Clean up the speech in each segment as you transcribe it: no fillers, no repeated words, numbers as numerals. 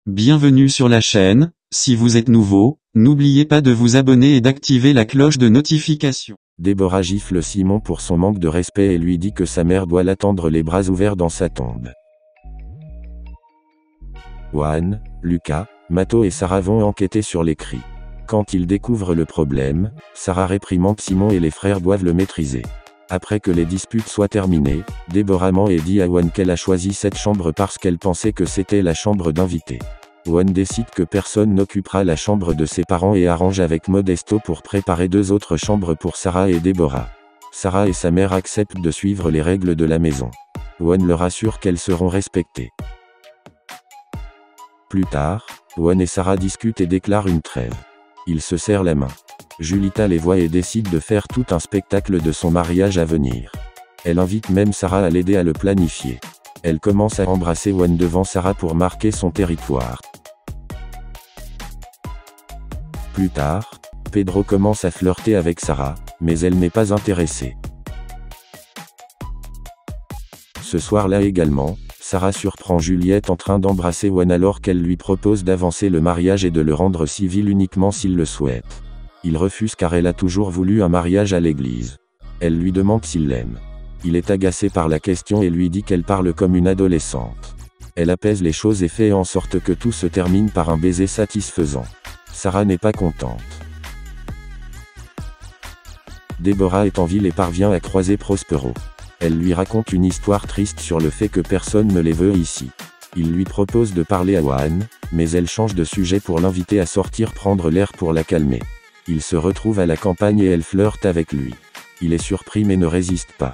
Bienvenue sur la chaîne. Si vous êtes nouveau, n'oubliez pas de vous abonner et d'activer la cloche de notification. Déborah gifle Simon pour son manque de respect et lui dit que sa mère doit l'attendre les bras ouverts dans sa tombe. Owen, Lucas, Mato et Sarah vont enquêter sur les cris. Quand ils découvrent le problème, Sarah réprimande Simon et les frères doivent le maîtriser. Après que les disputes soient terminées, Déborah ment et dit à Owen qu'elle a choisi cette chambre parce qu'elle pensait que c'était la chambre d'invités. Owen décide que personne n'occupera la chambre de ses parents et arrange avec Modesto pour préparer 2 autres chambres pour Sarah et Déborah. Sarah et sa mère acceptent de suivre les règles de la maison. Owen leur assure qu'elles seront respectées. Plus tard, Owen et Sarah discutent et déclarent une trêve. Ils se serrent la main. Julita les voit et décide de faire tout un spectacle de son mariage à venir. Elle invite même Sarah à l'aider à le planifier. Elle commence à embrasser Owen devant Sarah pour marquer son territoire. Plus tard, Pedro commence à flirter avec Sarah, mais elle n'est pas intéressée. Ce soir-là également, Sarah surprend Juliette en train d'embrasser Owen alors qu'elle lui propose d'avancer le mariage et de le rendre civil uniquement s'il le souhaite. Il refuse car elle a toujours voulu un mariage à l'église. Elle lui demande s'il l'aime. Il est agacé par la question et lui dit qu'elle parle comme une adolescente. Elle apaise les choses et fait en sorte que tout se termine par un baiser satisfaisant. Sarah n'est pas contente. Déborah est en ville et parvient à croiser Prospero. Elle lui raconte une histoire triste sur le fait que personne ne les veut ici. Il lui propose de parler à Owen, mais elle change de sujet pour l'inviter à sortir prendre l'air pour la calmer. Il se retrouve à la campagne et elle flirte avec lui. Il est surpris mais ne résiste pas.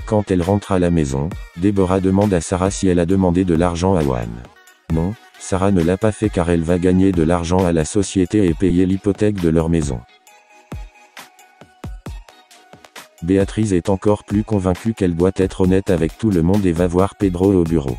Quand elle rentre à la maison, Déborah demande à Sarah si elle a demandé de l'argent à Owen. Non, Sarah ne l'a pas fait car elle va gagner de l'argent à la société et payer l'hypothèque de leur maison. Béatrice est encore plus convaincue qu'elle doit être honnête avec tout le monde et va voir Pedro au bureau.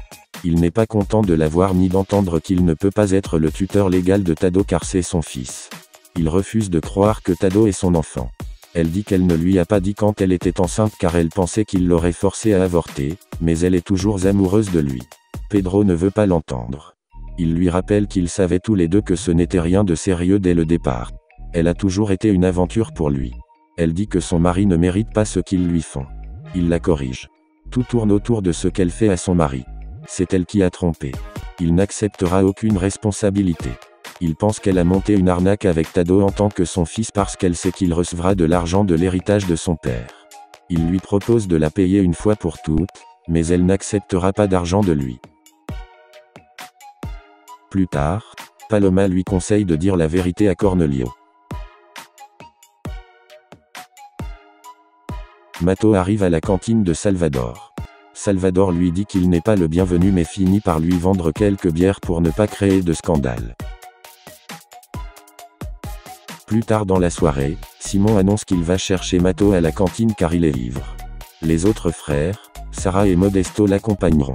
Il n'est pas content de la voir ni d'entendre qu'il ne peut pas être le tuteur légal de Tado car c'est son fils. Il refuse de croire que Tado est son enfant. Elle dit qu'elle ne lui a pas dit quand elle était enceinte car elle pensait qu'il l'aurait forcée à avorter, mais elle est toujours amoureuse de lui. Pedro ne veut pas l'entendre. Il lui rappelle qu'ils savaient tous les deux que ce n'était rien de sérieux dès le départ. Elle a toujours été une aventure pour lui. Elle dit que son mari ne mérite pas ce qu'ils lui font. Il la corrige. Tout tourne autour de ce qu'elle fait à son mari. C'est elle qui a trompé. Il n'acceptera aucune responsabilité. Il pense qu'elle a monté une arnaque avec Tado en tant que son fils parce qu'elle sait qu'il recevra de l'argent de l'héritage de son père. Il lui propose de la payer une fois pour toutes, mais elle n'acceptera pas d'argent de lui. Plus tard, Paloma lui conseille de dire la vérité à Cornelio. Mato arrive à la cantine de Salvador. Salvador lui dit qu'il n'est pas le bienvenu mais finit par lui vendre quelques bières pour ne pas créer de scandale. Plus tard dans la soirée, Simon annonce qu'il va chercher Mato à la cantine car il est ivre. Les autres frères, Sarah et Modesto l'accompagneront.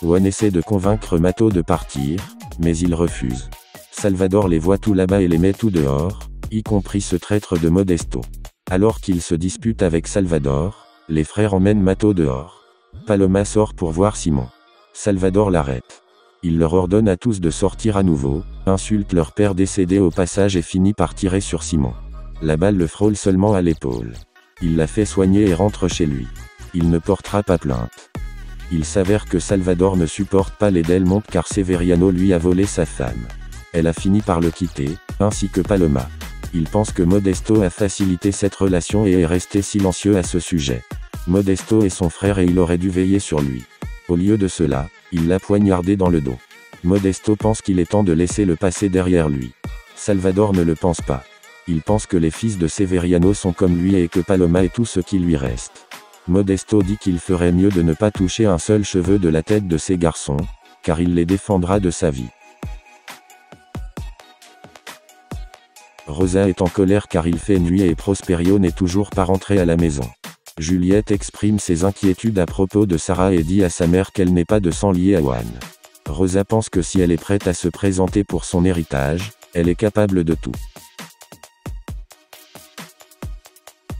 Owen essaie de convaincre Mato de partir, mais il refuse. Salvador les voit tout là-bas et les met tout dehors, y compris ce traître de Modesto. Alors qu'ils se disputent avec Salvador, les frères emmènent Mato dehors. Paloma sort pour voir Simon. Salvador l'arrête. Il leur ordonne à tous de sortir à nouveau, insulte leur père décédé au passage et finit par tirer sur Simon. La balle le frôle seulement à l'épaule. Il la fait soigner et rentre chez lui. Il ne portera pas plainte. Il s'avère que Salvador ne supporte pas les Delmonte car Severiano lui a volé sa femme. Elle a fini par le quitter, ainsi que Paloma. Il pense que Modesto a facilité cette relation et est resté silencieux à ce sujet. Modesto est son frère et il aurait dû veiller sur lui. Au lieu de cela, il l'a poignardé dans le dos. Modesto pense qu'il est temps de laisser le passé derrière lui. Salvador ne le pense pas. Il pense que les fils de Severiano sont comme lui et que Paloma est tout ce qui lui reste. Modesto dit qu'il ferait mieux de ne pas toucher un seul cheveu de la tête de ces garçons, car il les défendra de sa vie. Rosa est en colère car il fait nuit et Prosperio n'est toujours pas rentré à la maison. Juliette exprime ses inquiétudes à propos de Sarah et dit à sa mère qu'elle n'est pas de sang lié à Owen. Rosa pense que si elle est prête à se présenter pour son héritage, elle est capable de tout.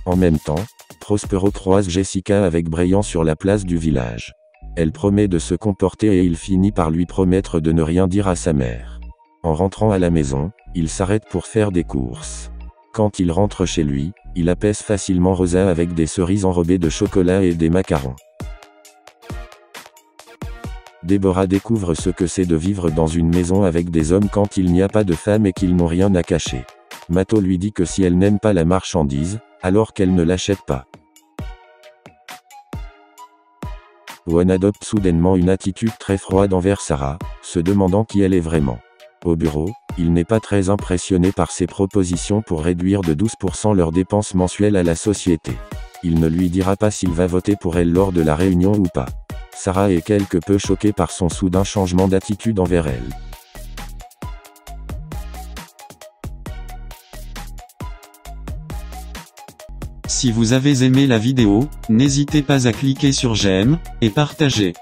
En même temps, Prospero croise Jessica avec Brian sur la place du village. Elle promet de se comporter et il finit par lui promettre de ne rien dire à sa mère. En rentrant à la maison, il s'arrête pour faire des courses. Quand il rentre chez lui, il apaise facilement Rosa avec des cerises enrobées de chocolat et des macarons. Deborah découvre ce que c'est de vivre dans une maison avec des hommes quand il n'y a pas de femmes et qu'ils n'ont rien à cacher. Mato lui dit que si elle n'aime pas la marchandise, alors qu'elle ne l'achète pas. One adopte soudainement une attitude très froide envers Sarah, se demandant qui elle est vraiment. Au bureau, il n'est pas très impressionné par ses propositions pour réduire de 12% leurs dépenses mensuelles à la société. Il ne lui dira pas s'il va voter pour elle lors de la réunion ou pas. Sarah est quelque peu choquée par son soudain changement d'attitude envers elle. Si vous avez aimé la vidéo, n'hésitez pas à cliquer sur j'aime, et partager.